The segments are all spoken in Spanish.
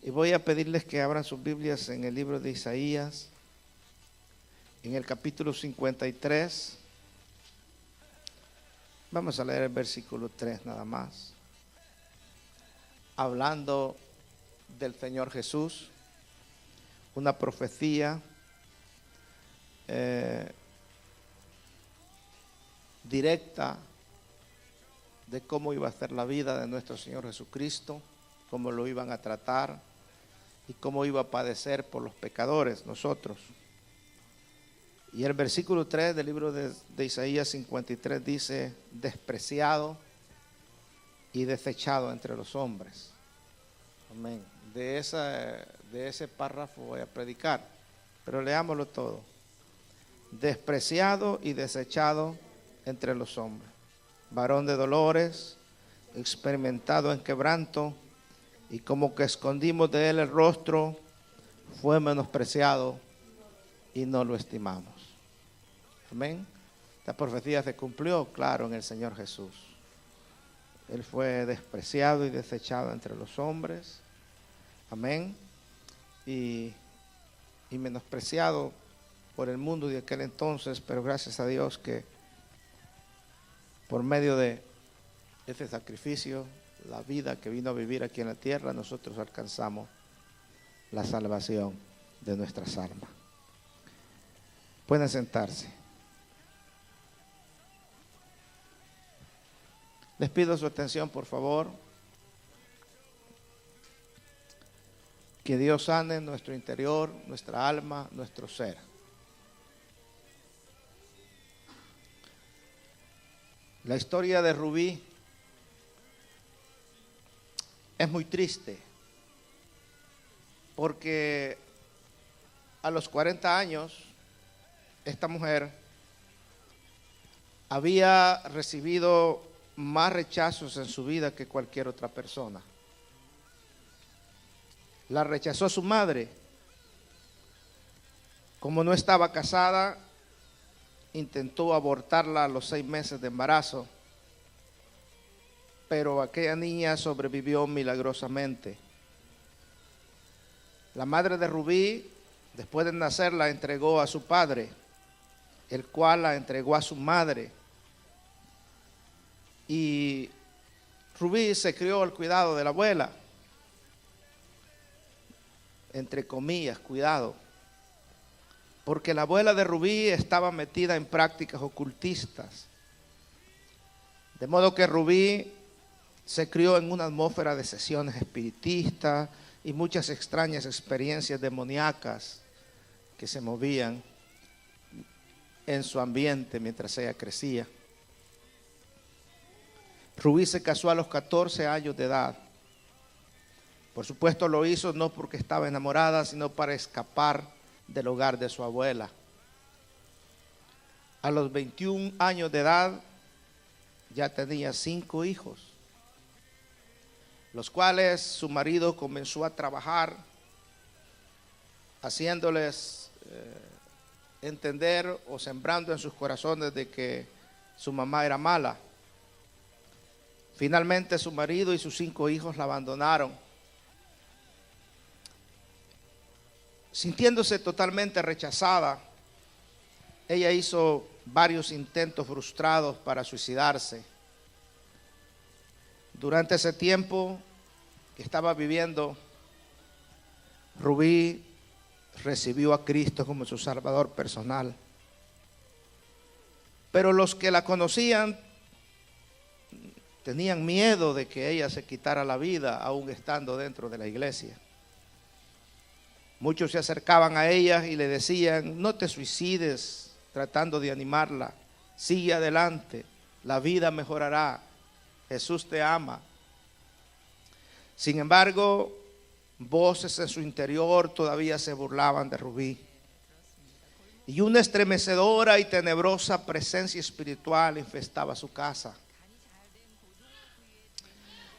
Y voy a pedirles que abran sus Biblias en el libro de Isaías, en el capítulo 53. Vamos a leer el versículo 3 nada más. Hablando del Señor Jesús, una profecía directa de cómo iba a ser la vida de nuestro Señor Jesucristo, cómo lo iban a tratar y cómo iba a padecer por los pecadores, nosotros. Y el versículo 3 del libro de Isaías 53 dice: despreciado y desechado entre los hombres. Amén. De ese párrafo voy a predicar, pero leámoslo todo. Despreciado y desechado entre los hombres, varón de dolores, experimentado en quebranto, y como que escondimos de él el rostro, fue menospreciado y no lo estimamos. Amén. Esta profecía se cumplió, claro, en el Señor Jesús. Él fue despreciado y desechado entre los hombres. Amén. Y menospreciado por el mundo de aquel entonces, pero gracias a Dios que por medio de ese sacrificio, la vida que vino a vivir aquí en la tierra, nosotros alcanzamos la salvación de nuestras almas. Pueden sentarse. Les pido su atención, por favor. Que Dios sane nuestro interior, nuestra alma, nuestro ser. La historia de Rubí es muy triste, porque a los 40 años esta mujer había recibido más rechazos en su vida que cualquier otra persona. La rechazó su madre. Como no estaba casada, intentó abortarla a los 6 meses de embarazo, pero aquella niña sobrevivió milagrosamente. La madre de Rubí, después de nacer, la entregó a su padre, el cual la entregó a su madre. Y Rubí se crió al cuidado de la abuela, entre comillas, cuidado, porque la abuela de Rubí estaba metida en prácticas ocultistas. De modo que Rubí se crió en una atmósfera de sesiones espiritistas y muchas extrañas experiencias demoníacas que se movían en su ambiente mientras ella crecía. Rubí se casó a los 14 años de edad. Por supuesto lo hizo no porque estaba enamorada, sino para escapar del hogar de su abuela. A los 21 años de edad ya tenía 5 hijos, los cuales su marido comenzó a trabajar, haciéndoles entender o sembrando en sus corazones de que su mamá era mala. Finalmente su marido y sus 5 hijos la abandonaron. Sintiéndose totalmente rechazada, ella hizo varios intentos frustrados para suicidarse. Durante ese tiempo que estaba viviendo, Rubí recibió a Cristo como su Salvador personal. Pero los que la conocían tenían miedo de que ella se quitara la vida, aún estando dentro de la iglesia. Muchos se acercaban a ella y le decían: no te suicides, tratando de animarla. Sigue adelante, la vida mejorará, Jesús te ama. Sin embargo, voces en su interior todavía se burlaban de Rubí. Y una estremecedora y tenebrosa presencia espiritual infestaba su casa.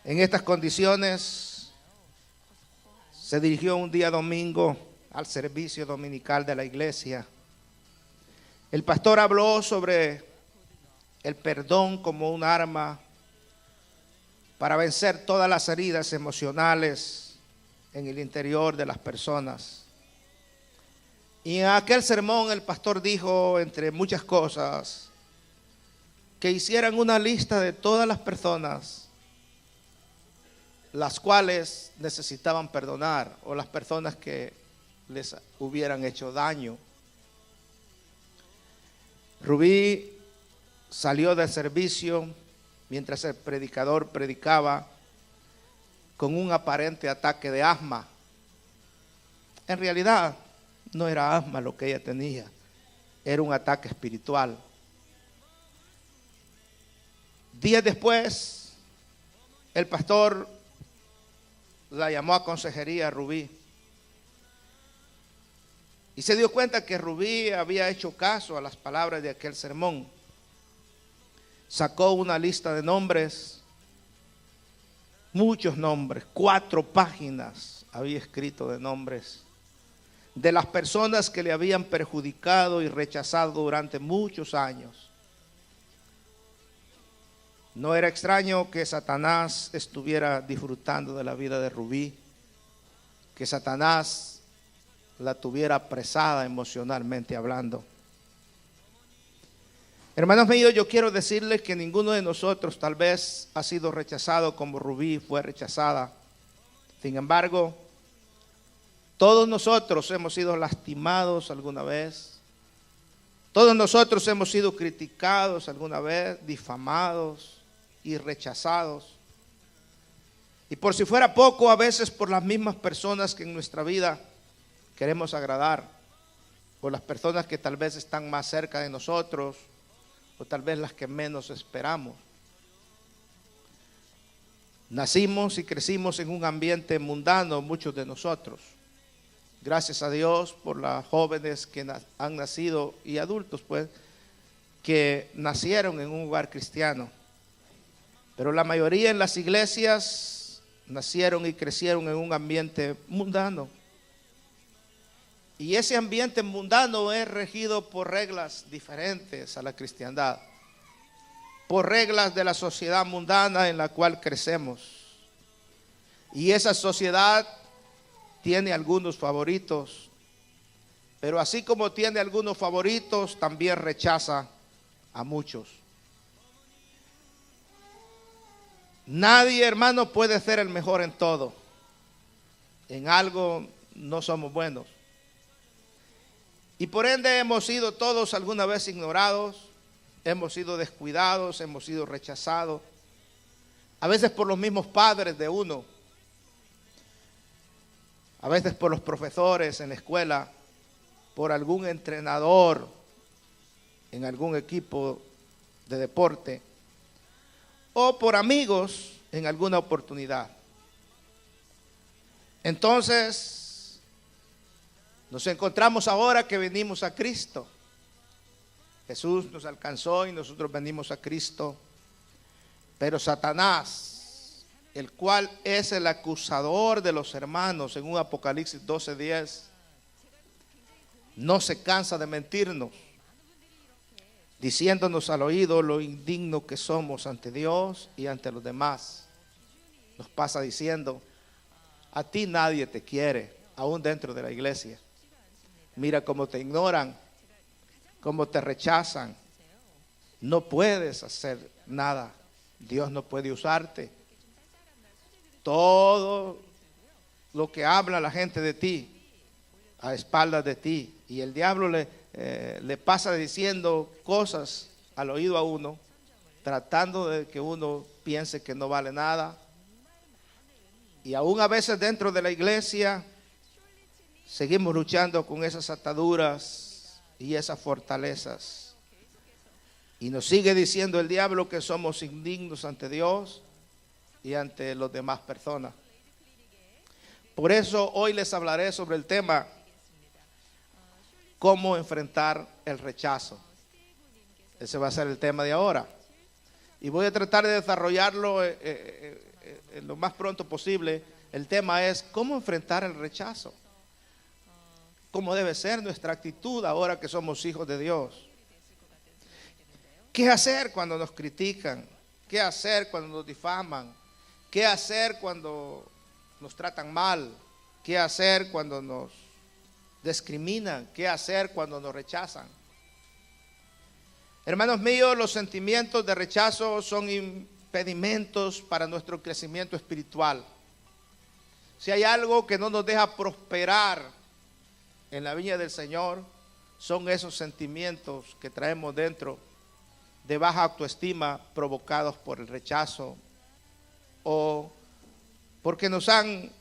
En estas condiciones se dirigió un día domingo al servicio dominical de la iglesia. El pastor habló sobre el perdón como un arma para vencer todas las heridas emocionales en el interior de las personas. Y en aquel sermón el pastor dijo, entre muchas cosas, que hicieran una lista de todas las personas las cuales necesitaban perdonar, o las personas que les hubieran hecho daño. Rubí salió del servicio mientras el predicador predicaba con un aparente ataque de asma. En realidad no era asma lo que ella tenía, era un ataque espiritual. Días después, el pastor la llamó a consejería a Rubí y se dio cuenta que Rubí había hecho caso a las palabras de aquel sermón. Sacó una lista de nombres, muchos nombres, 4 páginas había escrito de nombres de las personas que le habían perjudicado y rechazado durante muchos años. No era extraño que Satanás estuviera disfrutando de la vida de Rubí, que Satanás la tuviera apresada emocionalmente hablando. Hermanos míos, yo quiero decirles que ninguno de nosotros tal vez ha sido rechazado como Rubí fue rechazada. Sin embargo, todos nosotros hemos sido lastimados alguna vez. Todos nosotros hemos sido criticados alguna vez, difamados y rechazados. Y por si fuera poco, a veces por las mismas personas que en nuestra vida queremos agradar, o las personas que tal vez están más cerca de nosotros, o tal vez las que menos esperamos. Nacimos y crecimos en un ambiente mundano, muchos de nosotros. Gracias a Dios por las jóvenes que han nacido y adultos, pues, que nacieron en un hogar cristiano. Pero la mayoría en las iglesias nacieron y crecieron en un ambiente mundano. Y ese ambiente mundano es regido por reglas diferentes a la cristiandad, por reglas de la sociedad mundana en la cual crecemos. Y esa sociedad tiene algunos favoritos, pero así como tiene algunos favoritos, también rechaza a muchos. Nadie, hermano, puede ser el mejor en todo. En algo no somos buenos. Y por ende hemos sido todos alguna vez ignorados, hemos sido descuidados, hemos sido rechazados. A veces por los mismos padres de uno, a veces por los profesores en la escuela, por algún entrenador en algún equipo de deporte, o por amigos en alguna oportunidad. Entonces, nos encontramos ahora que venimos a Cristo. Jesús nos alcanzó y nosotros venimos a Cristo. Pero Satanás, el cual es el acusador de los hermanos, en un Apocalipsis 12:10, no se cansa de mentirnos, diciéndonos al oído lo indigno que somos ante Dios y ante los demás. Nos pasa diciendo: a ti nadie te quiere, aún dentro de la iglesia. Mira cómo te ignoran, cómo te rechazan. No puedes hacer nada. Dios no puede usarte. Todo lo que habla la gente de ti, a espaldas de ti, y el diablo le pasa diciendo cosas al oído a uno, tratando de que uno piense que no vale nada. Y aún a veces dentro de la iglesia seguimos luchando con esas ataduras y esas fortalezas. Y nos sigue diciendo el diablo que somos indignos ante Dios y ante las demás personas. Por eso hoy les hablaré sobre el tema: cómo enfrentar el rechazo. Ese va a ser el tema de ahora. Y voy a tratar de desarrollarlo lo más pronto posible. El tema es cómo enfrentar el rechazo. Cómo debe ser nuestra actitud ahora que somos hijos de Dios. ¿Qué hacer cuando nos critican? ¿Qué hacer cuando nos difaman? ¿Qué hacer cuando nos tratan mal? ¿Qué hacer cuando nos discriminan? ¿Qué hacer cuando nos rechazan? Hermanos míos, los sentimientos de rechazo son impedimentos para nuestro crecimiento espiritual. Si hay algo que no nos deja prosperar en la viña del Señor, son esos sentimientos que traemos dentro de baja autoestima provocados por el rechazo o porque nos han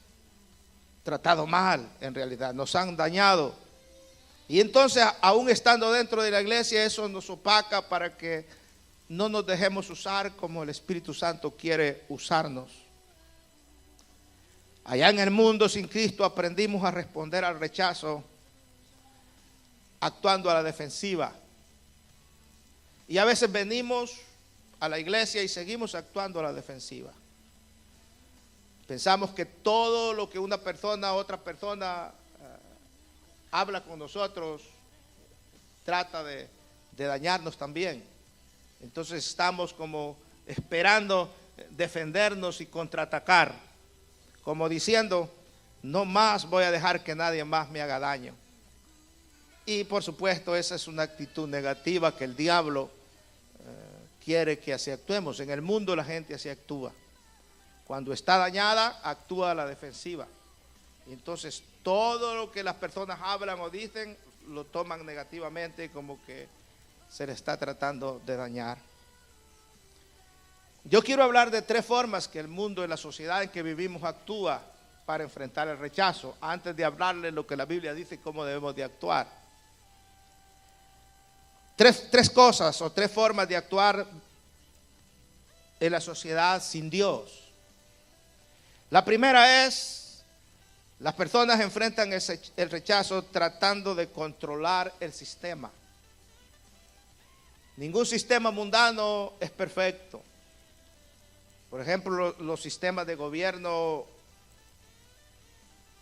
tratado mal, en realidad, nos han dañado. Y entonces, aún estando dentro de la iglesia, eso nos opaca para que no nos dejemos usar como el Espíritu Santo quiere usarnos. Allá en el mundo sin Cristo aprendimos a responder al rechazo actuando a la defensiva. Y a veces venimos a la iglesia y seguimos actuando a la defensiva. Pensamos que todo lo que una persona, otra persona habla con nosotros, trata de dañarnos también. Entonces estamos como esperando defendernos y contraatacar, como diciendo, no más voy a dejar que nadie más me haga daño. Y por supuesto esa es una actitud negativa que el diablo quiere que así actuemos. En el mundo la gente así actúa. Cuando está dañada, actúa a la defensiva. Y entonces todo lo que las personas hablan o dicen, lo toman negativamente, como que se le está tratando de dañar. Yo quiero hablar de 3 formas que el mundo y la sociedad en que vivimos actúa para enfrentar el rechazo, antes de hablarle lo que la Biblia dice y cómo debemos de actuar. Tres cosas o 3 formas de actuar en la sociedad sin Dios. La primera es, las personas enfrentan el rechazo tratando de controlar el sistema. Ningún sistema mundano es perfecto. Por ejemplo, los sistemas de gobierno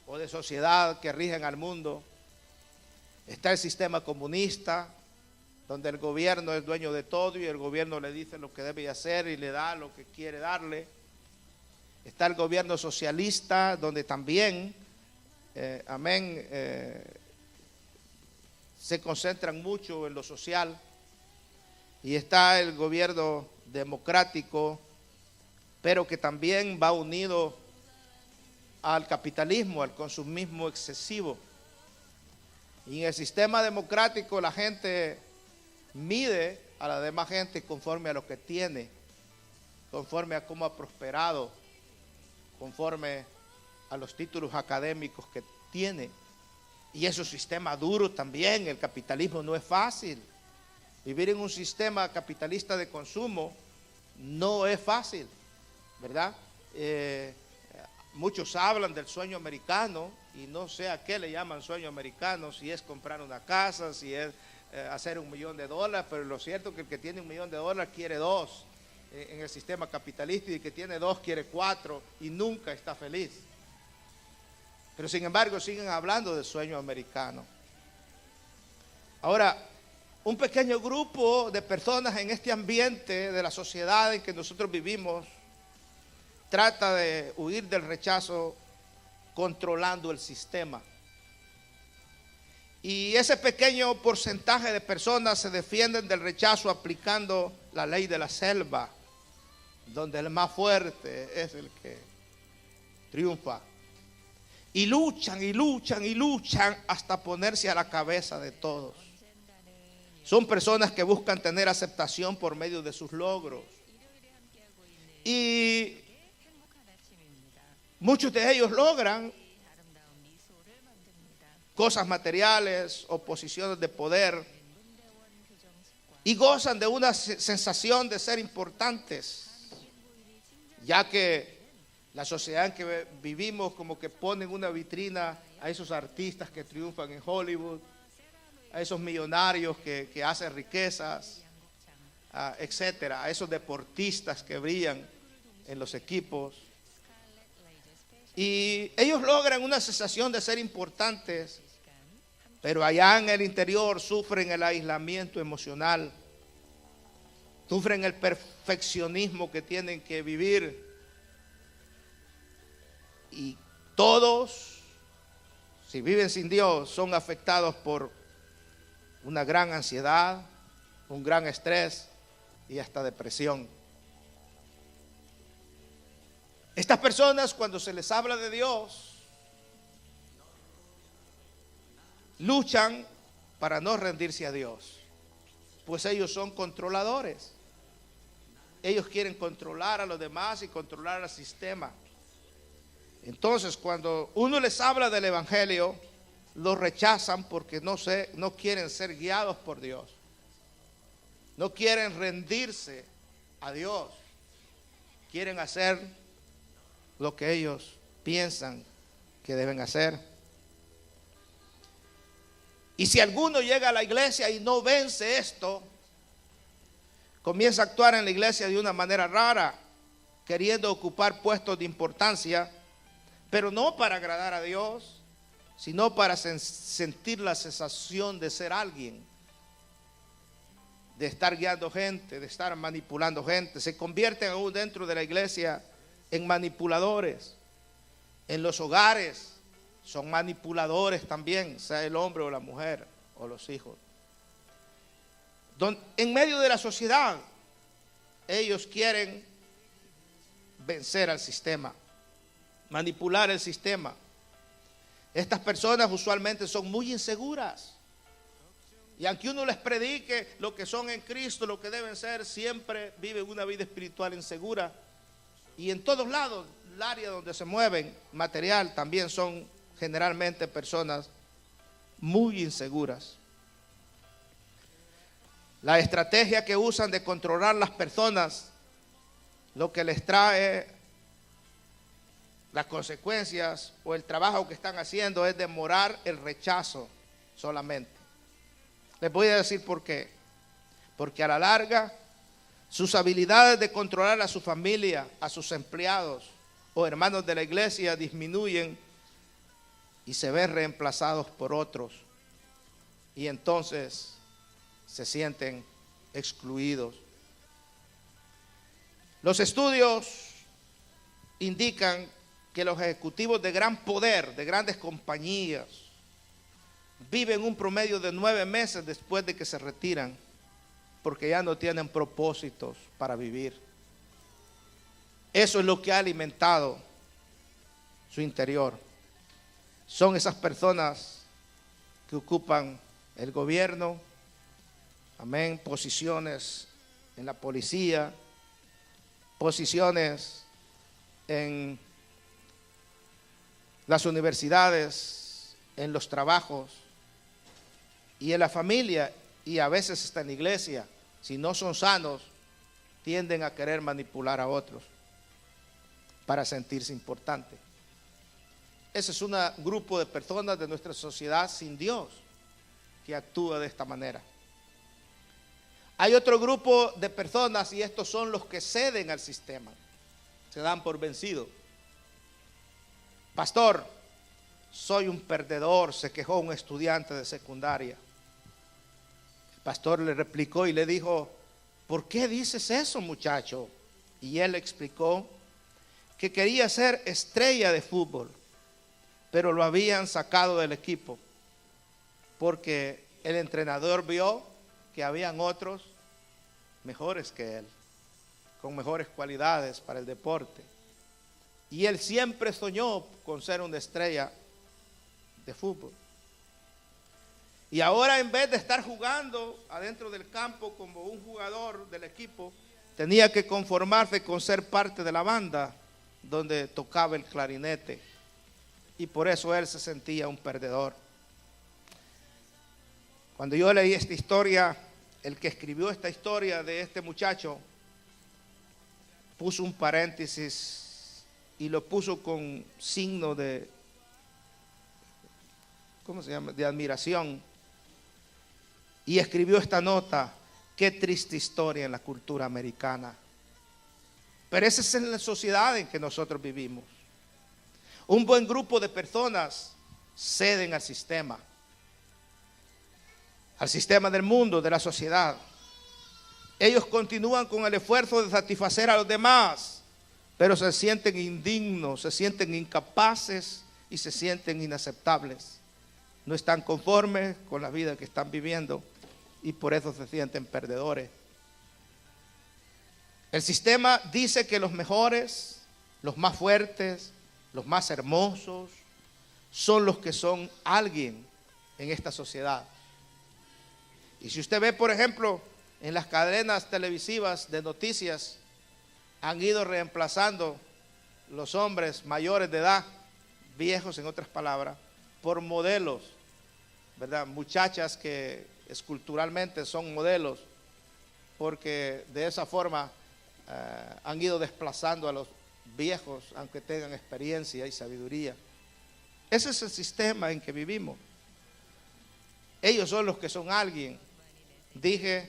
o de sociedad que rigen al mundo. Está el sistema comunista, donde el gobierno es dueño de todo y el gobierno le dice lo que debe hacer y le da lo que quiere darle. Está el gobierno socialista, donde también, se concentran mucho en lo social. Y está el gobierno democrático, pero que también va unido al capitalismo, al consumismo excesivo. Y en el sistema democrático la gente mide a la demás gente conforme a lo que tiene, conforme a cómo ha prosperado, conforme a los títulos académicos que tiene. Y es un sistema duro también. El capitalismo no es fácil. Vivir en un sistema capitalista de consumo no es fácil, ¿verdad? Muchos hablan del sueño americano y no sé a qué le llaman sueño americano, si es comprar una casa, si es hacer $1 millón, pero lo cierto es que el que tiene $1 millón quiere 2 en el sistema capitalista, y el que tiene 2 quiere 4 y nunca está feliz. Pero sin embargo siguen hablando del sueño americano. Ahora, un pequeño grupo de personas en este ambiente de la sociedad en que nosotros vivimos trata de huir del rechazo controlando el sistema. Y ese pequeño porcentaje de personas se defienden del rechazo aplicando la ley de la selva, donde el más fuerte es el que triunfa. Y luchan y luchan y luchan hasta ponerse a la cabeza de todos. Son personas que buscan tener aceptación por medio de sus logros. Y muchos de ellos logran cosas materiales o posiciones de poder y gozan de una sensación de ser importantes, ya que la sociedad en que vivimos como que ponen una vitrina a esos artistas que triunfan en Hollywood, a esos millonarios que hacen riquezas, etcétera, a esos deportistas que brillan en los equipos. Y ellos logran una sensación de ser importantes, pero allá en el interior sufren el aislamiento emocional, sufren el perfeccionismo que tienen que vivir. Y todos si viven sin Dios, son afectados por una gran ansiedad, un gran estrés y hasta depresión. Estas personas, cuando se les habla de Dios, luchan para no rendirse a Dios, pues ellos son controladores. Ellos quieren controlar a los demás y controlar al sistema. Entonces, cuando uno les habla del evangelio, lo rechazan porque no quieren ser guiados por Dios. No quieren rendirse a Dios. Quieren hacer lo que ellos piensan que deben hacer. Y si alguno llega a la iglesia y no vence esto, comienza a actuar en la iglesia de una manera rara, queriendo ocupar puestos de importancia, pero no para agradar a Dios, sino para sentir la sensación de ser alguien, de estar guiando gente, de estar manipulando gente. Se convierten aún dentro de la iglesia en manipuladores. En los hogares son manipuladores también, sea el hombre o la mujer o los hijos. En medio de la sociedad, ellos quieren vencer al sistema, manipular el sistema. Estas personas usualmente son muy inseguras. Y aunque uno les predique lo que son en Cristo, lo que deben ser, siempre viven una vida espiritual insegura. Y en todos lados, el área donde se mueven, material, también son generalmente personas muy inseguras. La estrategia que usan de controlar las personas, lo que les trae las consecuencias o el trabajo que están haciendo es demorar el rechazo solamente. Les voy a decir por qué. Porque a la larga, sus habilidades de controlar a su familia, a sus empleados o hermanos de la iglesia disminuyen y se ven reemplazados por otros. Y entonces se sienten excluidos. Los estudios indican que los ejecutivos de gran poder, de grandes compañías, viven un promedio de 9 meses después de que se retiran, porque ya no tienen propósitos para vivir. Eso es lo que ha alimentado su interior. Son esas personas que ocupan el gobierno, amén, posiciones en la policía, posiciones en las universidades, en los trabajos y en la familia, y a veces hasta en la iglesia. Si no son sanos, tienden a querer manipular a otros para sentirse importantes. Ese es un grupo de personas de nuestra sociedad sin Dios que actúa de esta manera. Hay otro grupo de personas, y estos son los que ceden al sistema, se dan por vencidos. Pastor, soy un perdedor, se quejó un estudiante de secundaria. El pastor le replicó y le dijo: ¿por qué dices eso, muchacho? Y él le explicó que quería ser estrella de fútbol, pero lo habían sacado del equipo porque el entrenador vio que habían otros mejores que él, con mejores cualidades para el deporte. Y él siempre soñó con ser una estrella de fútbol. Y ahora, en vez de estar jugando adentro del campo como un jugador del equipo, tenía que conformarse con ser parte de la banda donde tocaba el clarinete. Y por eso él se sentía un perdedor. Cuando yo leí esta historia, el que escribió esta historia de este muchacho puso un paréntesis y lo puso con signo de, ¿cómo se llama?, de admiración, y escribió esta nota: qué triste historia en la cultura americana. Pero esa es la sociedad en que nosotros vivimos. Un buen grupo de personas ceden al sistema del mundo, de la sociedad. Ellos continúan con el esfuerzo de satisfacer a los demás, pero se sienten indignos, se sienten incapaces y se sienten inaceptables. no están conformes con la vida que están viviendo y por eso se sienten perdedores. El sistema dice que los mejores, los más fuertes, los más hermosos, son los que son alguien en esta sociedad. Y si usted ve, por ejemplo, en las cadenas televisivas de noticias, han ido reemplazando los hombres mayores de edad, viejos en otras palabras, por modelos, ¿verdad? Muchachas que esculturalmente son modelos, porque de esa forma han ido desplazando a los viejos, aunque tengan experiencia y sabiduría. Ese es el sistema en que vivimos. Ellos son los que son alguien. Dije,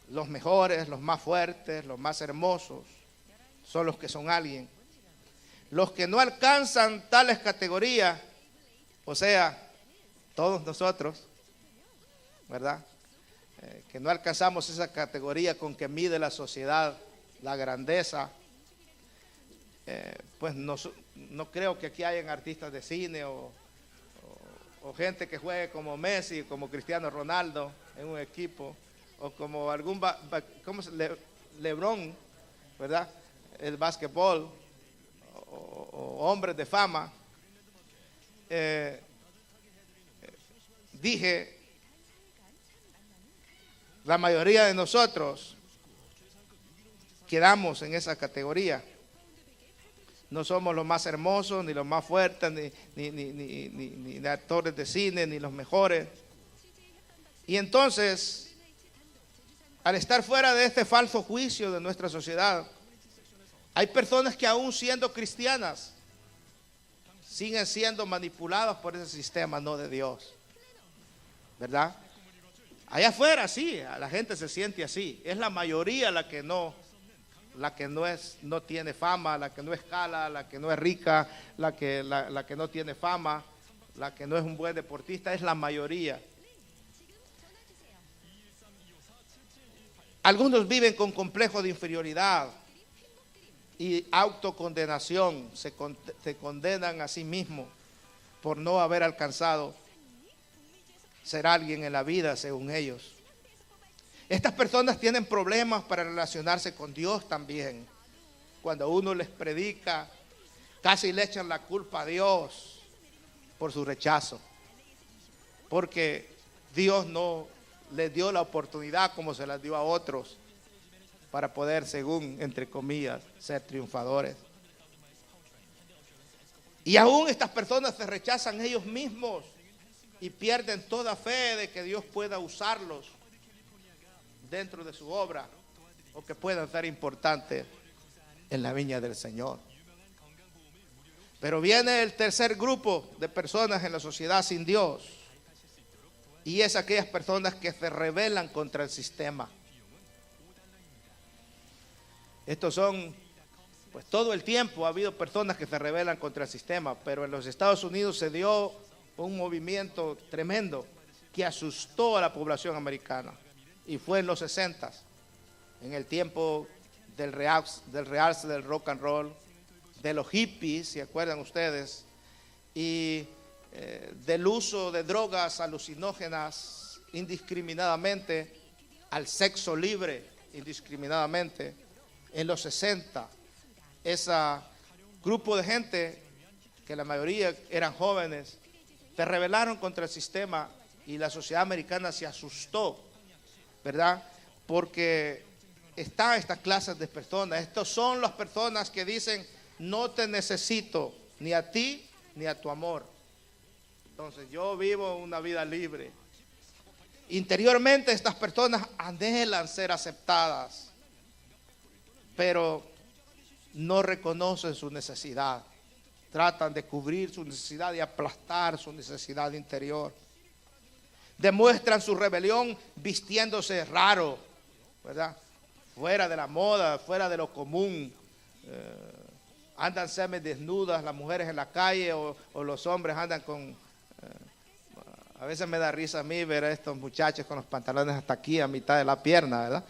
los mejores, los más fuertes, los más hermosos, son los que son alguien. Los que no alcanzan tales categorías, o sea, todos nosotros, ¿verdad? Que no alcanzamos esa categoría con que mide la sociedad, la grandeza, pues no creo que aquí hayan artistas de cine o gente que juegue como Messi, como Cristiano Ronaldo en un equipo, o como algún LeBron, ¿verdad? El básquetbol, o hombres de fama. Dije, la mayoría de nosotros quedamos en esa categoría. No somos los más hermosos, ni los más fuertes, ni actores de cine, ni los mejores. Y entonces, al estar fuera de este falso juicio de nuestra sociedad, hay personas que aún siendo cristianas, siguen siendo manipuladas por ese sistema no de Dios, ¿verdad? Allá afuera sí, la gente se siente así. Es la mayoría la que no tiene fama, la que no escala, la que no es rica, la que no tiene fama, la que no es un buen deportista, es la mayoría. Algunos viven con complejo de inferioridad y autocondenación, se condenan a sí mismos por no haber alcanzado ser alguien en la vida según ellos. Estas personas tienen problemas para relacionarse con Dios también. Cuando uno les predica, casi le echan la culpa a Dios por su rechazo, porque Dios no les dio la oportunidad como se las dio a otros para poder, según, entre comillas, ser triunfadores. Y aún estas personas se rechazan ellos mismos y pierden toda fe de que Dios pueda usarlos dentro de su obra o que puedan ser importantes en la viña del Señor. Pero viene el tercer grupo de personas en la sociedad sin Dios, y es aquellas personas que se rebelan contra el sistema. Estos son, pues todo el tiempo ha habido personas que se rebelan contra el sistema, pero en los Estados Unidos se dio un movimiento tremendo que asustó a la población americana, y fue en los 60, en el tiempo del realce del rock and roll, de los hippies, ¿se acuerdan ustedes? Y del uso de drogas alucinógenas indiscriminadamente, al sexo libre indiscriminadamente. En los 60, ese grupo de gente, que la mayoría eran jóvenes, se rebelaron contra el sistema y la sociedad americana se asustó, ¿verdad? Porque están estas clases de personas. Estos son las personas que dicen: no te necesito ni a ti ni a tu amor. Entonces yo vivo una vida libre. Interiormente estas personas anhelan ser aceptadas, pero no reconocen su necesidad. Tratan de cubrir su necesidad y aplastar su necesidad interior. Demuestran su rebelión vistiéndose raro, ¿verdad? Fuera de la moda, fuera de lo común. Andan semidesnudas las mujeres en la calle, o los hombres andan con... a veces me da risa a mí ver a estos muchachos con los pantalones hasta aquí, a mitad de la pierna, ¿verdad?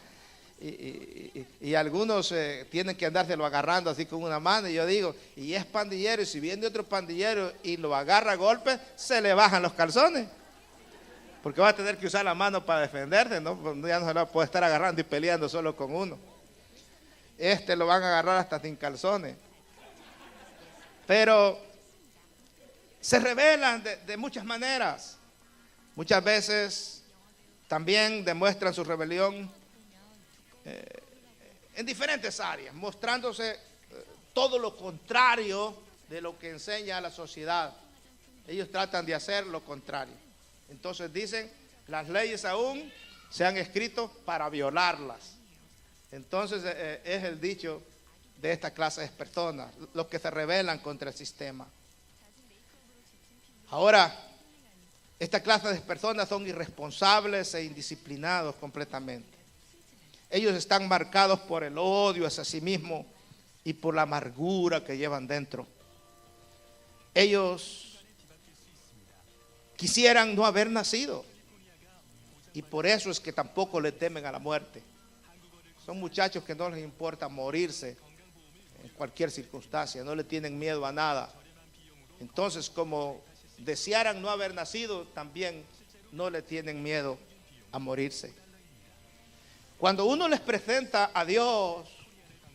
y algunos tienen que andárselo agarrando así con una mano. Y yo digo, y es pandillero, y si viene otro pandillero y lo agarra a golpes, se le bajan los calzones. Porque va a tener que usar la mano para defenderse, ¿no? Ya no se lo puede estar agarrando y peleando solo con uno. Lo van a agarrar hasta sin calzones. Pero se rebelan de muchas maneras. Muchas veces también demuestran su rebelión en diferentes áreas, mostrándose todo lo contrario de lo que enseña la sociedad. Ellos tratan de hacer lo contrario. Entonces dicen, las leyes aún se han escrito para violarlas. Entonces es el dicho de esta clase de personas, los que se rebelan contra el sistema. Ahora, esta clase de personas son irresponsables e indisciplinados completamente. Ellos están marcados por el odio hacia sí mismos y por la amargura que llevan dentro. Ellos quisieran no haber nacido y por eso es que tampoco le temen a la muerte. Son muchachos que no les importa morirse en cualquier circunstancia, no le tienen miedo a nada. Entonces, como desearan no haber nacido, también no le tienen miedo a morirse. Cuando uno les presenta a Dios,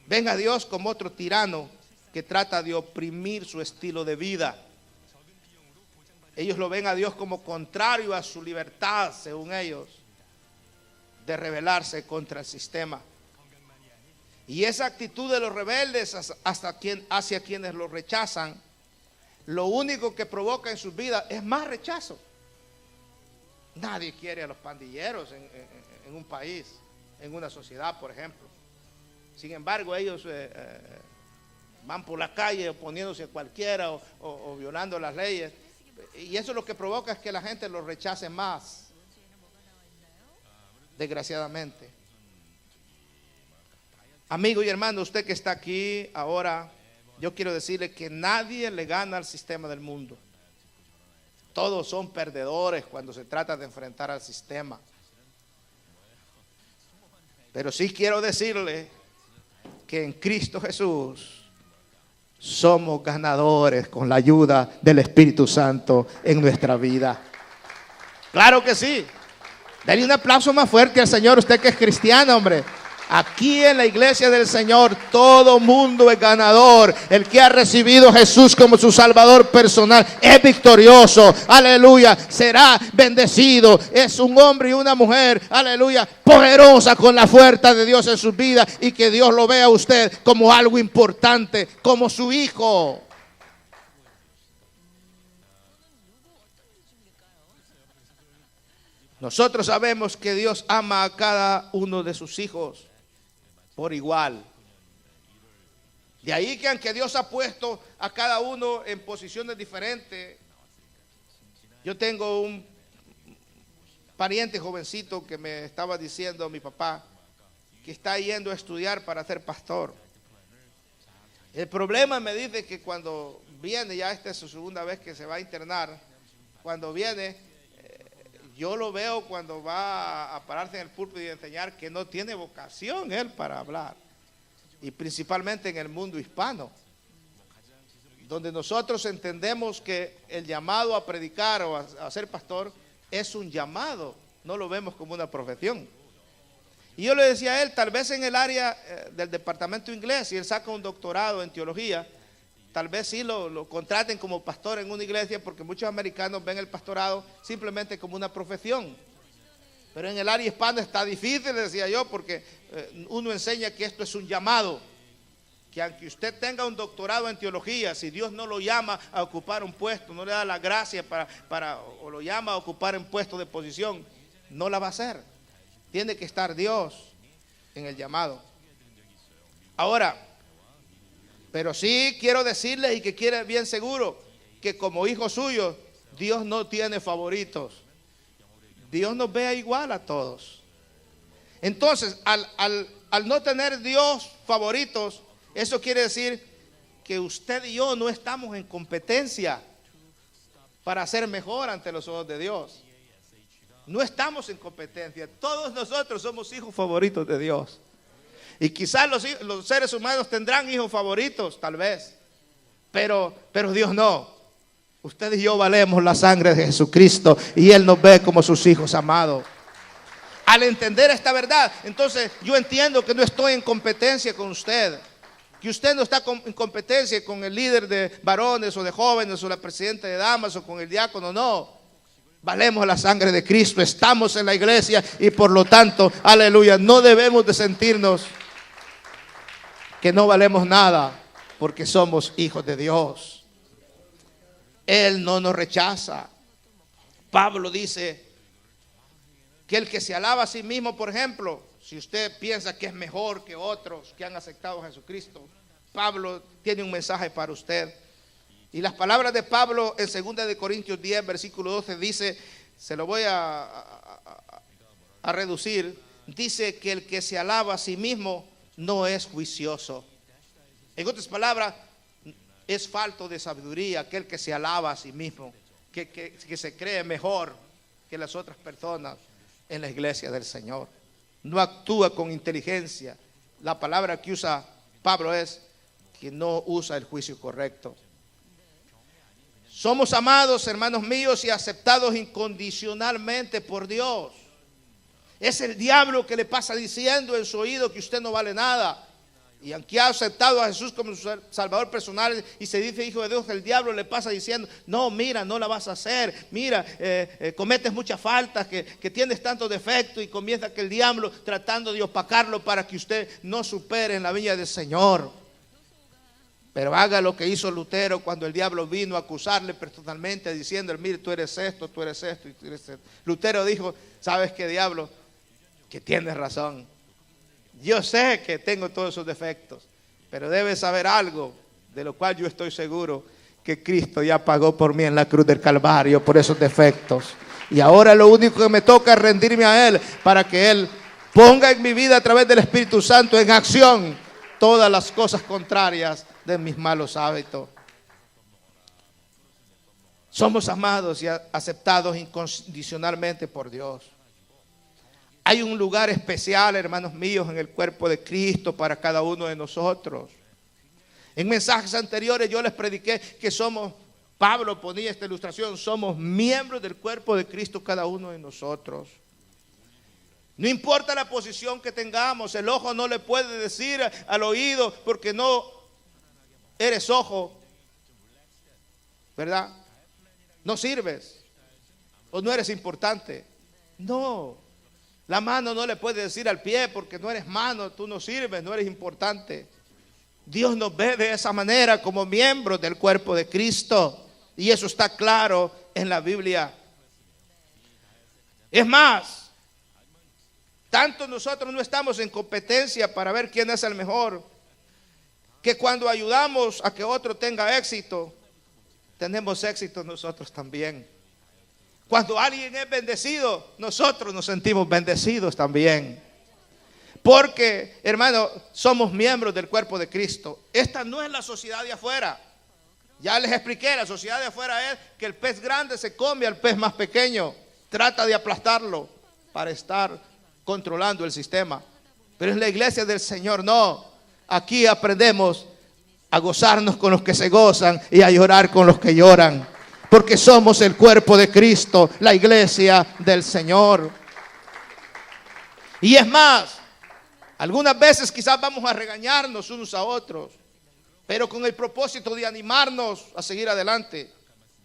ven a Dios como otro tirano que trata de oprimir su estilo de vida. Ellos lo ven a Dios como contrario a su libertad, según ellos, de rebelarse contra el sistema. Y esa actitud de los rebeldes hacia quienes los rechazan, lo único que provoca en sus vidas es más rechazo. Nadie quiere a los pandilleros en un país, en una sociedad, por ejemplo. Sin embargo, ellos van por la calle oponiéndose a cualquiera o violando las leyes. Y eso lo que provoca es que la gente los rechace más, desgraciadamente. Amigo y hermano, usted que está aquí ahora, yo quiero decirle que nadie le gana al sistema del mundo. Todos son perdedores cuando se trata de enfrentar al sistema. Pero sí quiero decirle que en Cristo Jesús somos ganadores con la ayuda del Espíritu Santo en nuestra vida. Claro que sí. Denle un aplauso más fuerte al Señor, usted que es cristiano, hombre. Aquí en la iglesia del Señor todo mundo es ganador. El que ha recibido a Jesús como su Salvador personal es victorioso, aleluya, será bendecido. Es un hombre y una mujer, aleluya, poderosa con la fuerza de Dios en sus vidas. Y que Dios lo vea a usted como algo importante, como su hijo. Nosotros sabemos que Dios ama a cada uno de sus hijos por igual. De ahí que aunque Dios ha puesto a cada uno en posiciones diferentes. Yo tengo un pariente jovencito que me estaba diciendo mi papá que está yendo a estudiar para ser pastor. El problema, me dice, que cuando viene, ya esta es su segunda vez que se va a internar, cuando viene, yo lo veo cuando va a pararse en el púlpito y enseñar que no tiene vocación él para hablar. Y principalmente en el mundo hispano, donde nosotros entendemos que el llamado a predicar o a ser pastor es un llamado, no lo vemos como una profesión. Y yo le decía a él, tal vez en el área del departamento inglés, si él saca un doctorado en teología, tal vez sí lo contraten como pastor en una iglesia, porque muchos americanos ven el pastorado simplemente como una profesión. Pero en el área hispana está difícil, decía yo, porque uno enseña que esto es un llamado. Que aunque usted tenga un doctorado en teología, si Dios no lo llama a ocupar un puesto, no le da la gracia o lo llama a ocupar un puesto de posición, no la va a hacer. Tiene que estar Dios en el llamado. Ahora, pero sí quiero decirles, y que quiere bien seguro, que como hijos suyos, Dios no tiene favoritos. Dios nos ve igual a todos. Entonces, al no tener Dios favoritos, eso quiere decir que usted y yo no estamos en competencia para ser mejor ante los ojos de Dios. No estamos en competencia. Todos nosotros somos hijos favoritos de Dios. Y quizás los seres humanos tendrán hijos favoritos, tal vez. Pero Dios no. Usted y yo valemos la sangre de Jesucristo y Él nos ve como sus hijos amados. Al entender esta verdad, entonces yo entiendo que no estoy en competencia con usted. Que usted no está en competencia con el líder de varones o de jóvenes o la presidenta de damas o con el diácono, no. Valemos la sangre de Cristo, estamos en la iglesia y por lo tanto, aleluya, no debemos de sentirnos que no valemos nada porque somos hijos de Dios. Él no nos rechaza. Pablo dice que el que se alaba a sí mismo, por ejemplo, si usted piensa que es mejor que otros que han aceptado a Jesucristo, Pablo tiene un mensaje para usted. Y las palabras de Pablo en 2 de Corintios 10, versículo 12 dice, se lo voy a reducir, dice que el que se alaba a sí mismo no es juicioso. En otras palabras, es falto de sabiduría aquel que se alaba a sí mismo, que se cree mejor que las otras personas en la iglesia del Señor. No actúa con inteligencia. La palabra que usa Pablo es que no usa el juicio correcto. Somos amados, hermanos míos, y aceptados incondicionalmente por Dios. Es el diablo que le pasa diciendo en su oído que usted no vale nada. Y aunque ha aceptado a Jesús como su Salvador personal y se dice hijo de Dios, el diablo le pasa diciendo, no, mira, no la vas a hacer, mira, cometes muchas faltas, que tienes tantos defectos, y comienza que el diablo tratando de opacarlo para que usted no supere en la viña del Señor. Pero haga lo que hizo Lutero cuando el diablo vino a acusarle personalmente diciendo, mire, tú eres esto y tú eres esto. Lutero dijo, ¿sabes qué, diablo? Que tienes razón. Yo sé que tengo todos esos defectos, pero debes saber algo de lo cual yo estoy seguro, que Cristo ya pagó por mí en la cruz del Calvario por esos defectos. Y ahora lo único que me toca es rendirme a Él para que Él ponga en mi vida a través del Espíritu Santo en acción todas las cosas contrarias de mis malos hábitos. Somos amados y aceptados incondicionalmente por Dios. Hay un lugar especial, hermanos míos, en el cuerpo de Cristo para cada uno de nosotros. En mensajes anteriores yo les prediqué que somos, Pablo ponía esta ilustración, somos miembros del cuerpo de Cristo cada uno de nosotros. No importa la posición que tengamos, el ojo no le puede decir al oído porque no eres ojo, ¿verdad? No sirves o no eres importante. No. La mano no le puede decir al pie porque no eres mano, tú no sirves, no eres importante. Dios nos ve de esa manera como miembros del cuerpo de Cristo. Y eso está claro en la Biblia. Es más, tanto nosotros no estamos en competencia para ver quién es el mejor, que cuando ayudamos a que otro tenga éxito, tenemos éxito nosotros también. Cuando alguien es bendecido, nosotros nos sentimos bendecidos también. Porque, hermano, somos miembros del cuerpo de Cristo. Esta no es la sociedad de afuera. Ya les expliqué, la sociedad de afuera es que el pez grande se come al pez más pequeño. Trata de aplastarlo para estar controlando el sistema. Pero en la iglesia del Señor no. Aquí aprendemos a gozarnos con los que se gozan y a llorar con los que lloran. Porque somos el cuerpo de Cristo, la iglesia del Señor. Y es más, algunas veces quizás vamos a regañarnos unos a otros, pero con el propósito de animarnos a seguir adelante.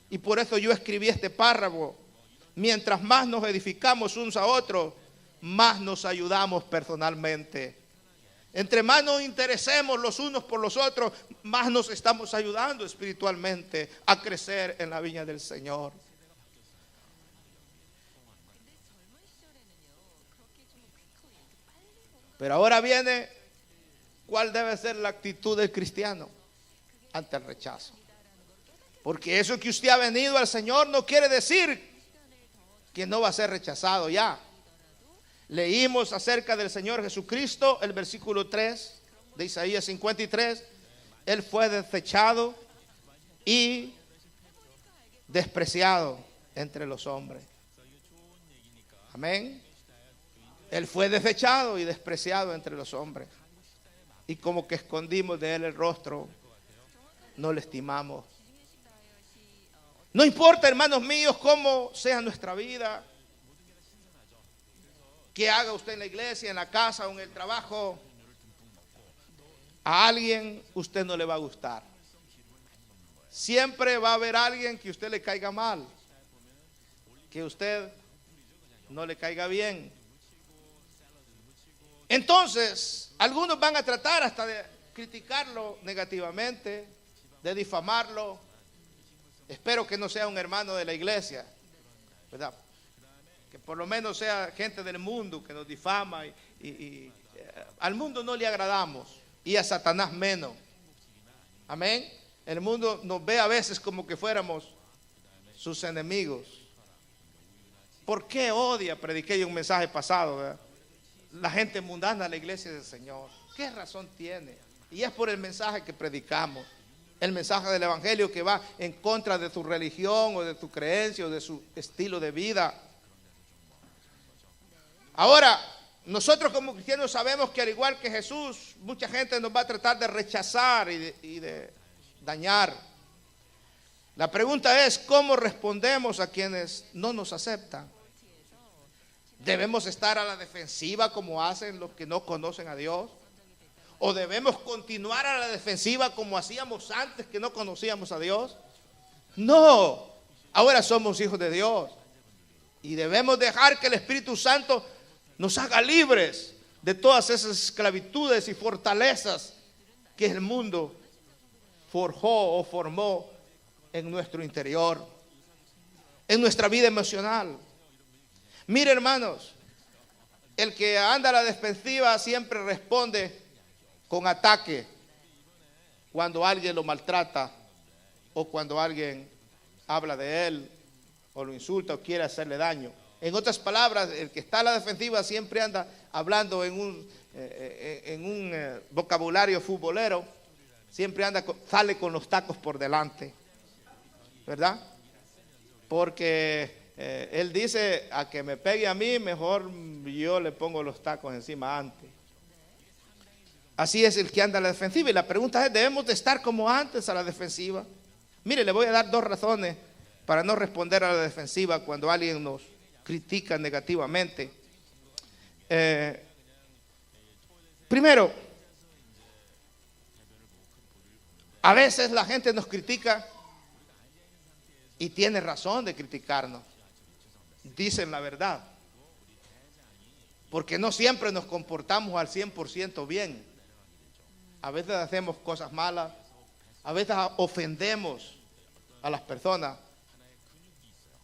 Y por eso yo escribí este párrafo. Mientras más nos edificamos unos a otros, más nos ayudamos personalmente. Entre más nos interesemos los unos por los otros, más nos estamos ayudando espiritualmente a crecer en la viña del Señor. Pero ahora viene, ¿cuál debe ser la actitud del cristiano ante el rechazo? Porque eso que usted ha venido al Señor no quiere decir que no va a ser rechazado ya. Leímos acerca del Señor Jesucristo, el versículo 3 de Isaías 53. Él fue desechado y despreciado entre los hombres. Amén. Él fue desechado y despreciado entre los hombres. y como que escondimos de Él el rostro, no le estimamos. No importa, hermanos míos, cómo sea nuestra vida, qué haga usted en la iglesia, en la casa o en el trabajo, a alguien usted no le va a gustar. Siempre va a haber alguien que usted le caiga mal, que usted no le caiga bien. Entonces, algunos van a tratar hasta de criticarlo negativamente, de difamarlo. Espero que no sea un hermano de la iglesia, ¿verdad? Que por lo menos sea gente del mundo que nos difama y al mundo no le agradamos y a Satanás menos. Amén. El mundo nos ve a veces como que fuéramos sus enemigos. ¿Por qué odia? Prediqué yo un mensaje pasado, ¿verdad? La gente mundana a la iglesia del Señor. ¿Qué razón tiene? Y es por el mensaje que predicamos. El mensaje del evangelio que va en contra de tu religión o de tu creencia o de su estilo de vida. Ahora, nosotros como cristianos sabemos que al igual que Jesús, mucha gente nos va a tratar de rechazar y de dañar. La pregunta es, ¿cómo respondemos a quienes no nos aceptan? ¿Debemos estar a la defensiva como hacen los que no conocen a Dios? ¿O debemos continuar a la defensiva como hacíamos antes que no conocíamos a Dios? No, ahora somos hijos de Dios y debemos dejar que el Espíritu Santo nos haga libres de todas esas esclavitudes y fortalezas que el mundo forjó o formó en nuestro interior, en nuestra vida emocional. Mire, hermanos, el que anda a la defensiva siempre responde con ataque cuando alguien lo maltrata o cuando alguien habla de él o lo insulta o quiere hacerle daño. En otras palabras, el que está a la defensiva siempre anda hablando en un vocabulario futbolero, siempre sale con los tacos por delante, ¿verdad? Porque él dice, a que me pegue a mí, mejor yo le pongo los tacos encima antes. Así es el que anda a la defensiva. Y la pregunta es, ¿debemos de estar como antes a la defensiva? Mire, le voy a dar 2 razones para no responder a la defensiva cuando alguien nos critica negativamente. Primero, a veces la gente nos critica y tiene razón de criticarnos. Dicen la verdad. Porque no siempre nos comportamos al 100% bien. A veces hacemos cosas malas. A veces ofendemos a las personas.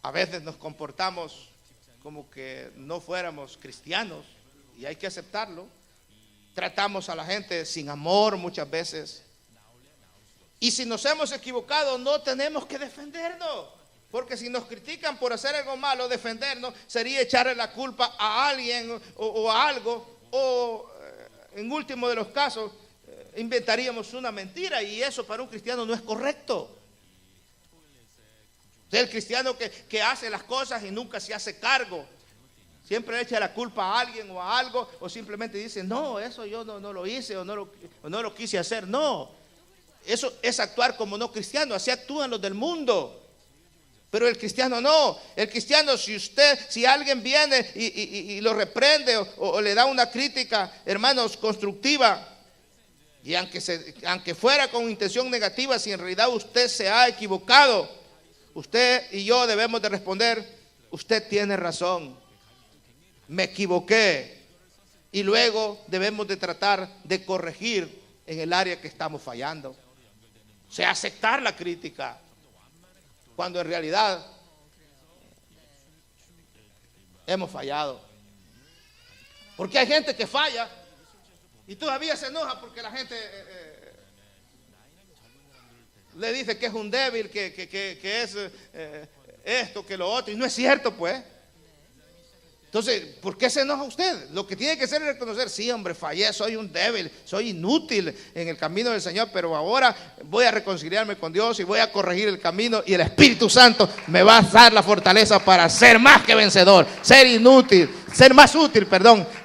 A veces nos comportamos como que no fuéramos cristianos. Y hay que aceptarlo. Tratamos a la gente sin amor muchas veces. Y si nos hemos equivocado, no tenemos que defendernos. Porque si nos critican por hacer algo malo, defendernos sería echarle la culpa a alguien o a algo. O en último de los casos, inventaríamos una mentira. Y eso para un cristiano no es correcto. El cristiano que hace las cosas y nunca se hace cargo. Siempre le echa la culpa a alguien o a algo. O simplemente dice, no, eso yo no lo hice o no lo quise hacer. No. Eso es actuar como no cristiano. Así actúan los del mundo. Pero el cristiano no. El cristiano, si alguien viene y lo reprende o le da una crítica, hermanos, constructiva, y aunque fuera con intención negativa, si en realidad usted se ha equivocado, usted y yo debemos de responder, usted tiene razón, me equivoqué. Y luego debemos de tratar de corregir en el área que estamos fallando. O sea, aceptar la crítica, cuando en realidad hemos fallado. Porque hay gente que falla y todavía se enoja porque la gente le dice que es un débil, que es esto, que lo otro, y no es cierto, pues. Entonces, ¿por qué se enoja usted? Lo que tiene que hacer es reconocer, sí, hombre, fallé, soy un débil, soy inútil en el camino del Señor, pero ahora voy a reconciliarme con Dios y voy a corregir el camino, y el Espíritu Santo me va a dar la fortaleza para ser más que vencedor, ser más útil,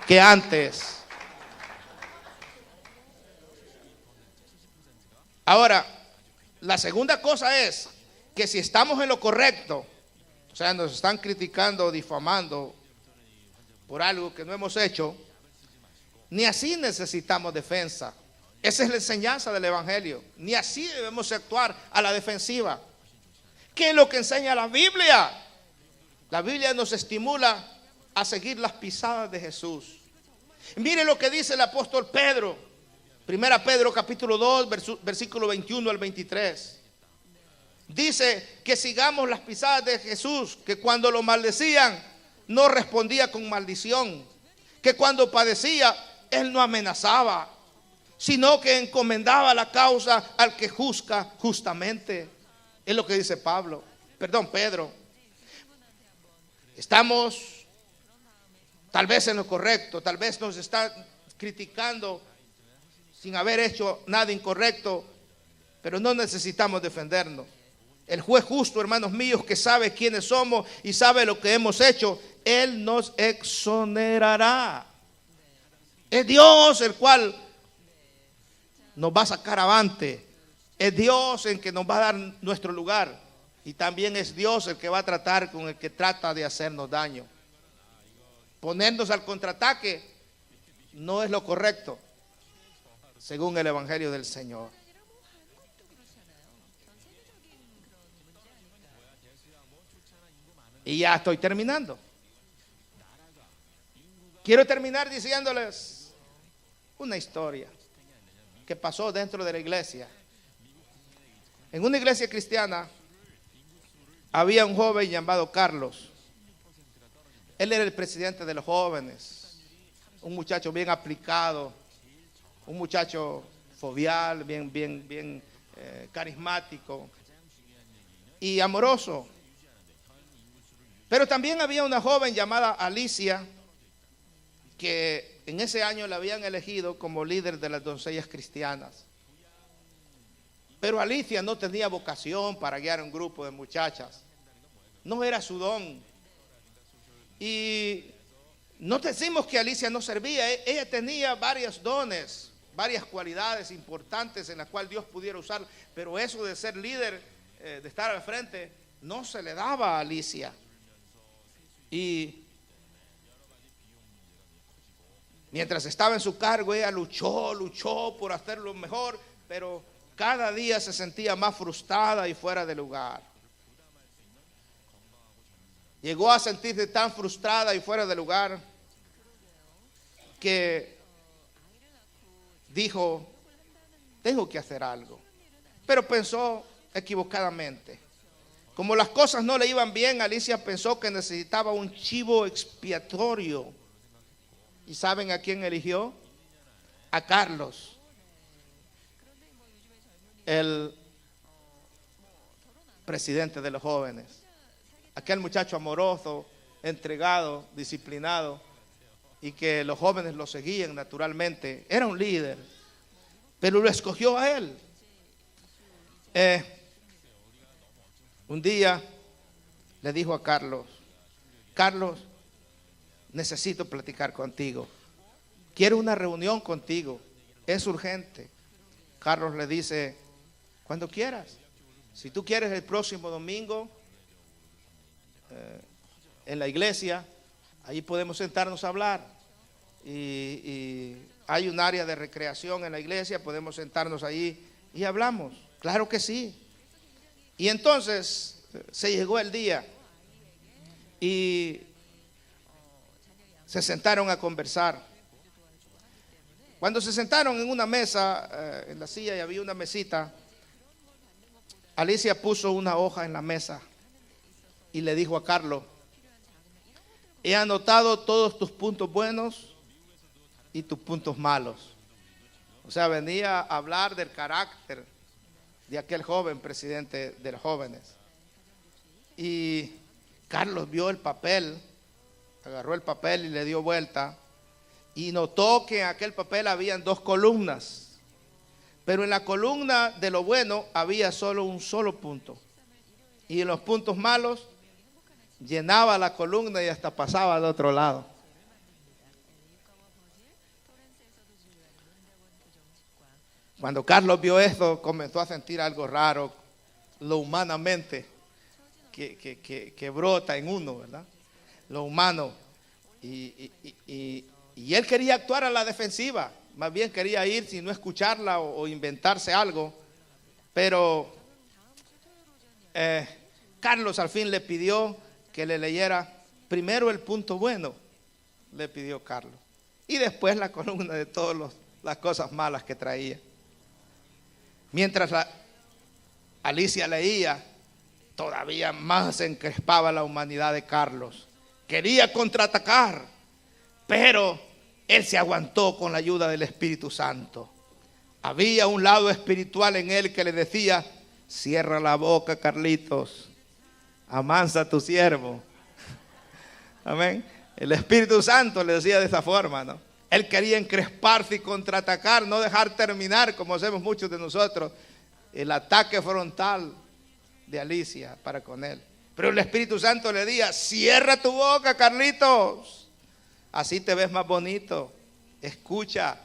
que antes. Ahora, la segunda cosa es que si estamos en lo correcto, o sea, nos están criticando o difamando por algo que no hemos hecho, ni así necesitamos defensa. Esa es la enseñanza del Evangelio. Ni así debemos actuar a la defensiva. ¿Qué es lo que enseña la Biblia? La Biblia nos estimula a seguir las pisadas de Jesús. Mire lo que dice el apóstol Pedro. Primera Pedro capítulo 2, versículo 21 al 23. Dice que sigamos las pisadas de Jesús, que cuando lo maldecían no respondía con maldición, que cuando padecía él no amenazaba, sino que encomendaba la causa al que juzga justamente. Es lo que dice Pedro. Estamos tal vez en lo correcto, tal vez nos está criticando sin haber hecho nada incorrecto, pero no necesitamos defendernos. El juez justo, hermanos míos, que sabe quiénes somos y sabe lo que hemos hecho, él nos exonerará. Es Dios el cual nos va a sacar avante. Es Dios el que nos va a dar nuestro lugar. Y también es Dios el que va a tratar con el que trata de hacernos daño. Ponernos al contraataque no es lo correcto, según el Evangelio del Señor. Y ya estoy terminando. Quiero terminar diciéndoles una historia que pasó dentro de la iglesia. En una iglesia cristiana había un joven llamado Carlos. Él era el presidente de los jóvenes, un muchacho bien aplicado, un muchacho jovial, bien carismático y amoroso. Pero también había una joven llamada Alicia, que en ese año la habían elegido como líder de las doncellas cristianas. Pero Alicia no tenía vocación para guiar un grupo de muchachas. No era su don. Y no decimos que Alicia no servía. Ella tenía varios dones, varias cualidades importantes en las cuales Dios pudiera usar. Pero eso de ser líder, de estar al frente, no se le daba a Alicia. Y mientras estaba en su cargo, ella luchó por hacerlo mejor, pero cada día se sentía más frustrada y fuera de lugar. Llegó a sentirse tan frustrada y fuera de lugar que dijo, tengo que hacer algo. Pero pensó equivocadamente. Como las cosas no le iban bien, Alicia pensó que necesitaba un chivo expiatorio. ¿Y saben a quién eligió? A Carlos, el presidente de los jóvenes. Aquel muchacho amoroso, entregado, disciplinado, y que los jóvenes lo seguían naturalmente. Era un líder, pero lo escogió a él. Un día le dijo a Carlos, necesito platicar contigo. Quiero una reunión contigo. Es urgente. Carlos le dice, cuando quieras. Si tú quieres el próximo domingo en la iglesia, ahí podemos sentarnos a hablar. Y hay un área de recreación en la iglesia, podemos sentarnos ahí y hablamos. Claro que sí. Y entonces se llegó el día y se sentaron a conversar. Cuando se sentaron en una mesa, en la silla y había una mesita, Alicia puso una hoja en la mesa y le dijo a Carlos, he anotado todos tus puntos buenos y tus puntos malos. O sea, venía a hablar del carácter de aquel joven presidente de los jóvenes. Y Carlos vio el papel, agarró el papel y le dio vuelta y notó que en aquel papel habían dos columnas, pero en la columna de lo bueno había solo un solo punto, y en los puntos malos llenaba la columna y hasta pasaba al otro lado. Cuando Carlos vio esto, comenzó a sentir algo raro, lo humanamente que brota en uno, ¿verdad? Lo humano. Y él quería actuar a la defensiva, más bien quería ir sin no escucharla o inventarse algo. Pero Carlos al fin le pidió que le leyera primero el punto bueno, le pidió Carlos, y después la columna de todas las cosas malas que traía. Mientras Alicia leía, todavía más se encrespaba la humanidad de Carlos. Quería contraatacar, pero él se aguantó con la ayuda del Espíritu Santo. Había un lado espiritual en él que le decía: cierra la boca, Carlitos, amansa a tu siervo. Amén. El Espíritu Santo le decía de esa forma, ¿no? Él quería encresparse y contraatacar, no dejar terminar, como hacemos muchos de nosotros, el ataque frontal de Alicia para con él. Pero el Espíritu Santo le decía: cierra tu boca, Carlitos, así te ves más bonito, escucha.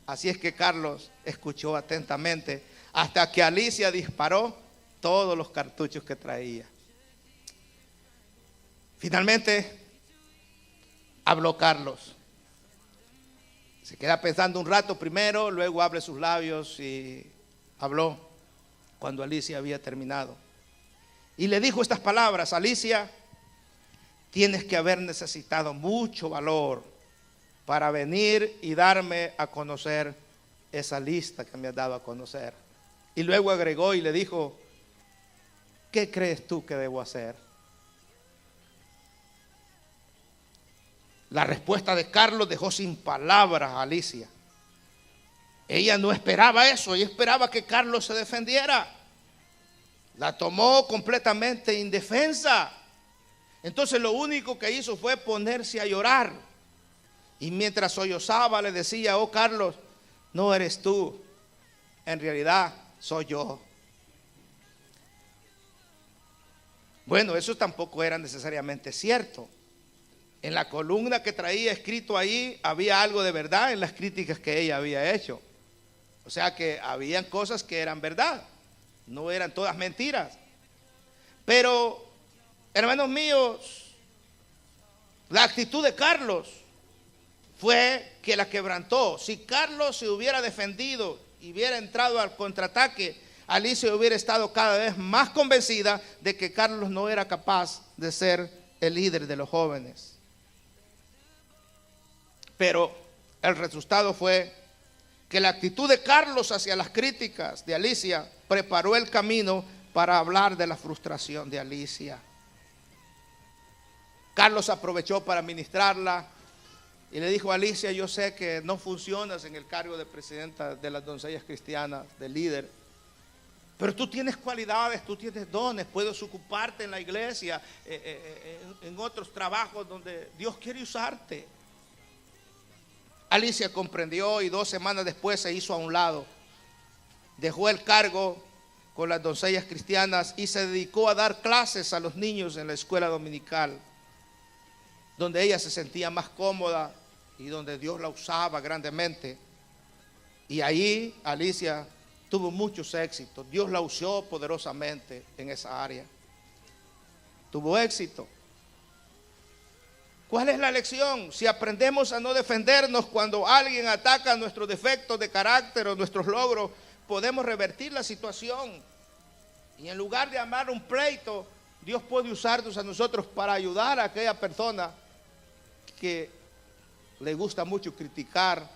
Así es que Carlos escuchó atentamente hasta que Alicia disparó todos los cartuchos que traía. Finalmente habló Carlos. Se queda pensando un rato primero, luego abre sus labios y habló cuando Alicia había terminado. Y le dijo estas palabras: Alicia, tienes que haber necesitado mucho valor para venir y darme a conocer esa lista que me has dado a conocer. Y luego agregó y le dijo: ¿qué crees tú que debo hacer? La respuesta de Carlos dejó sin palabras a Alicia. Ella no esperaba eso, ella esperaba que Carlos se defendiera. La tomó completamente indefensa. Entonces lo único que hizo fue ponerse a llorar. Y mientras sollozaba le decía: oh Carlos, no eres tú, en realidad soy yo. Bueno, eso tampoco era necesariamente cierto. En la columna que traía escrito ahí había algo de verdad en las críticas que ella había hecho. O sea que habían cosas que eran verdad, no eran todas mentiras. Pero, hermanos míos, la actitud de Carlos fue que la quebrantó. Si Carlos se hubiera defendido y hubiera entrado al contraataque, Alicia hubiera estado cada vez más convencida de que Carlos no era capaz de ser el líder de los jóvenes. Pero el resultado fue que la actitud de Carlos hacia las críticas de Alicia preparó el camino para hablar de la frustración de Alicia. Carlos aprovechó para ministrarla y le dijo: Alicia, yo sé que no funcionas en el cargo de presidenta de las doncellas cristianas, de líder, pero tú tienes cualidades, tú tienes dones, puedes ocuparte en la iglesia, en otros trabajos donde Dios quiere usarte. Alicia comprendió y 2 semanas después se hizo a un lado. Dejó el cargo con las doncellas cristianas y se dedicó a dar clases a los niños en la escuela dominical, donde ella se sentía más cómoda y donde Dios la usaba grandemente. Y ahí Alicia tuvo muchos éxitos. Dios la usó poderosamente en esa área. Tuvo éxito. ¿Cuál es la lección? Si aprendemos a no defendernos cuando alguien ataca nuestros defectos de carácter o nuestros logros, podemos revertir la situación. Y en lugar de armar un pleito, Dios puede usarnos a nosotros para ayudar a aquella persona que le gusta mucho criticar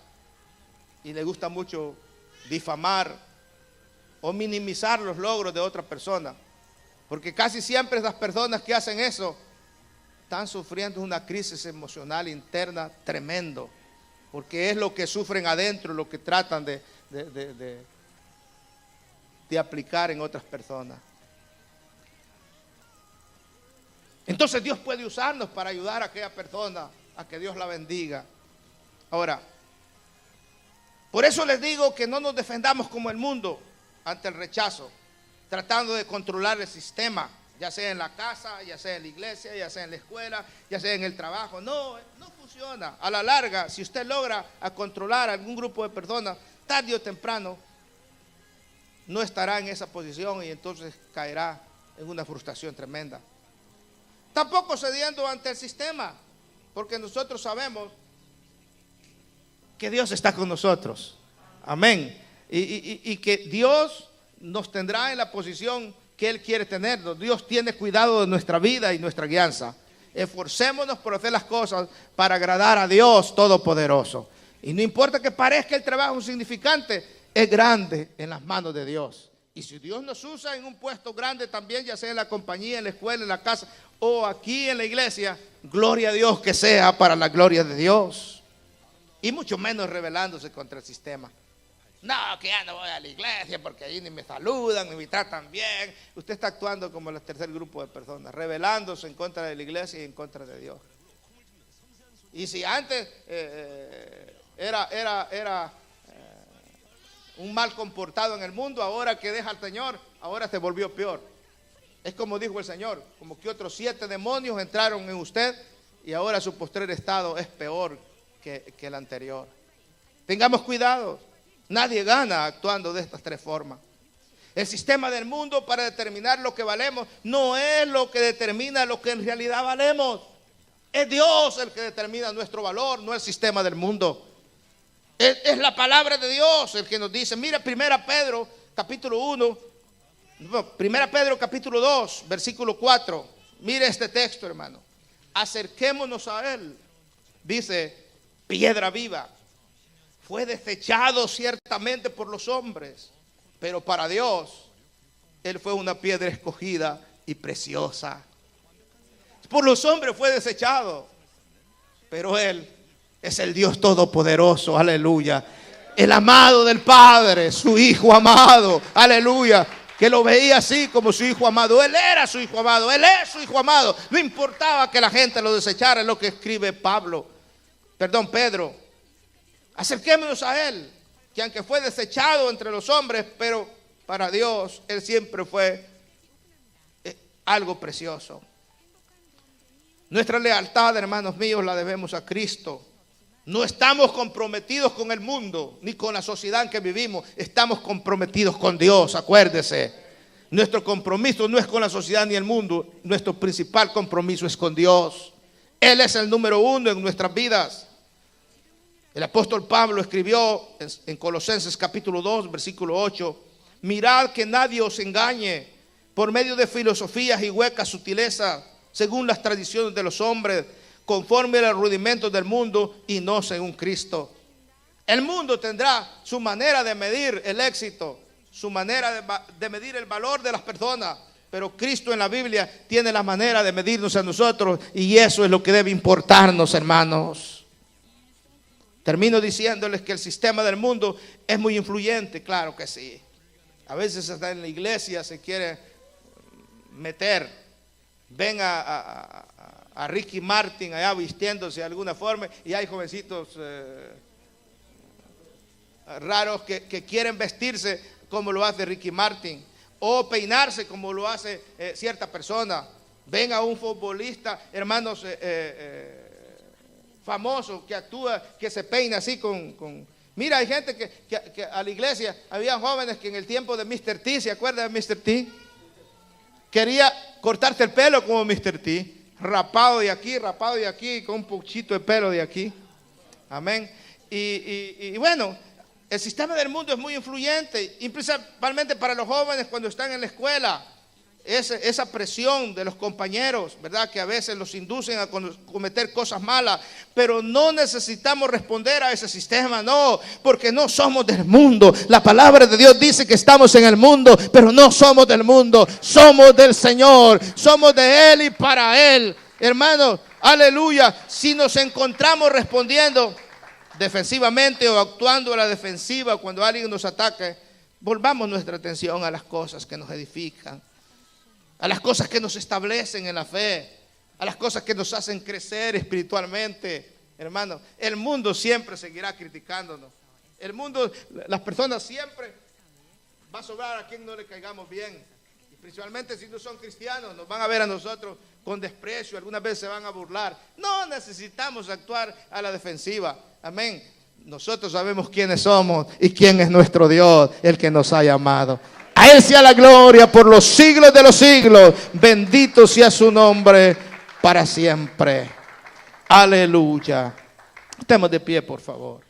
y le gusta mucho difamar o minimizar los logros de otra persona. Porque casi siempre las personas que hacen eso están sufriendo una crisis emocional interna tremendo, porque es lo que sufren adentro, lo que tratan de aplicar en otras personas. Entonces Dios puede usarnos para ayudar a aquella persona a que Dios la bendiga. Ahora, por eso les digo que no nos defendamos como el mundo ante el rechazo, tratando de controlar el sistema, ya sea en la casa, ya sea en la iglesia, ya sea en la escuela, ya sea en el trabajo. No funciona. A la larga, si usted logra a controlar a algún grupo de personas, tarde o temprano no estará en esa posición y entonces caerá en una frustración tremenda. Tampoco cediendo ante el sistema, porque nosotros sabemos que Dios está con nosotros. Amén. Y que Dios nos tendrá en la posición que Él quiere tenernos. Dios tiene cuidado de nuestra vida y nuestra guianza. Esforcémonos por hacer las cosas para agradar a Dios Todopoderoso. Y no importa que parezca el trabajo insignificante, es grande en las manos de Dios. Y si Dios nos usa en un puesto grande también, ya sea en la compañía, en la escuela, en la casa o aquí en la iglesia, gloria a Dios, que sea para la gloria de Dios. Y mucho menos rebelándose contra el sistema. No, que ya no voy a la iglesia porque ahí ni me saludan, ni me tratan bien. Usted está actuando como el tercer grupo de personas, rebelándose en contra de la iglesia y en contra de Dios. Y si antes era un mal comportado en el mundo, ahora que deja al Señor, ahora se volvió peor. Es como dijo el Señor, como que otros 7 demonios entraron en usted y ahora su postrer estado es peor que el anterior. Tengamos cuidado. Nadie gana actuando de estas 3 formas. El sistema del mundo para determinar lo que valemos no es lo que determina lo que en realidad valemos. Es Dios el que determina nuestro valor, no el sistema del mundo. Es la palabra de Dios el que nos dice. Mira 1 Pedro capítulo 1, 1 Pedro capítulo 2, versículo 4. Mire este texto, hermano. Acerquémonos a Él. Dice, piedra viva. Fue desechado ciertamente por los hombres, pero para Dios, Él fue una piedra escogida y preciosa. Por los hombres fue desechado, pero Él es el Dios Todopoderoso, aleluya. El amado del Padre, su Hijo amado, aleluya. Que lo veía así como su Hijo amado. Él era su Hijo amado, Él es su Hijo amado. No importaba que la gente lo desechara, es lo que escribe Pedro. Acerquémonos a Él, que aunque fue desechado entre los hombres, pero para Dios Él siempre fue algo precioso. Nuestra lealtad, hermanos míos, la debemos a Cristo. No estamos comprometidos con el mundo, ni con la sociedad en que vivimos. Estamos comprometidos con Dios, acuérdese. Nuestro compromiso no es con la sociedad ni el mundo. Nuestro principal compromiso es con Dios. Él es el número 1 en nuestras vidas. El apóstol Pablo escribió en Colosenses capítulo 2, versículo 8, mirad que nadie os engañe por medio de filosofías y huecas sutilezas, según las tradiciones de los hombres, conforme a los rudimentos del mundo y no según Cristo. El mundo tendrá su manera de medir el éxito, su manera de medir el valor de las personas, pero Cristo en la Biblia tiene la manera de medirnos a nosotros y eso es lo que debe importarnos, hermanos. Termino diciéndoles que el sistema del mundo es muy influyente, claro que sí. A veces hasta en la iglesia se quiere meter. Ven a Ricky Martin allá vistiéndose de alguna forma y hay jovencitos raros que quieren vestirse como lo hace Ricky Martin o peinarse como lo hace cierta persona. Ven a un futbolista, hermanos, famoso que actúa, que se peina así Mira, hay gente que a la iglesia, había jóvenes que en el tiempo de Mr. T, ¿se acuerdan de Mr. T? Quería cortarse el pelo como Mr. T, rapado de aquí, con un poquito de pelo de aquí. Amén. Y bueno, el sistema del mundo es muy influyente, y principalmente para los jóvenes cuando están en la escuela. Esa presión de los compañeros, ¿verdad? Que a veces los inducen a cometer cosas malas, pero no necesitamos responder a ese sistema, no, porque no somos del mundo. La palabra de Dios dice que estamos en el mundo, pero no somos del mundo, somos del Señor, somos de Él y para Él. Hermanos, aleluya, si nos encontramos respondiendo defensivamente o actuando a la defensiva cuando alguien nos ataque, volvamos nuestra atención a las cosas que nos edifican, a las cosas que nos establecen en la fe, a las cosas que nos hacen crecer espiritualmente. Hermano, el mundo siempre seguirá criticándonos. El mundo, las personas siempre va a sobrar a quien no le caigamos bien. Y principalmente si no son cristianos, nos van a ver a nosotros con desprecio, algunas veces se van a burlar. No necesitamos actuar a la defensiva. Amén. Nosotros sabemos quiénes somos y quién es nuestro Dios, el que nos ha llamado. A Él sea la gloria por los siglos de los siglos. Bendito sea su nombre para siempre. Aleluya. Estemos de pie, por favor.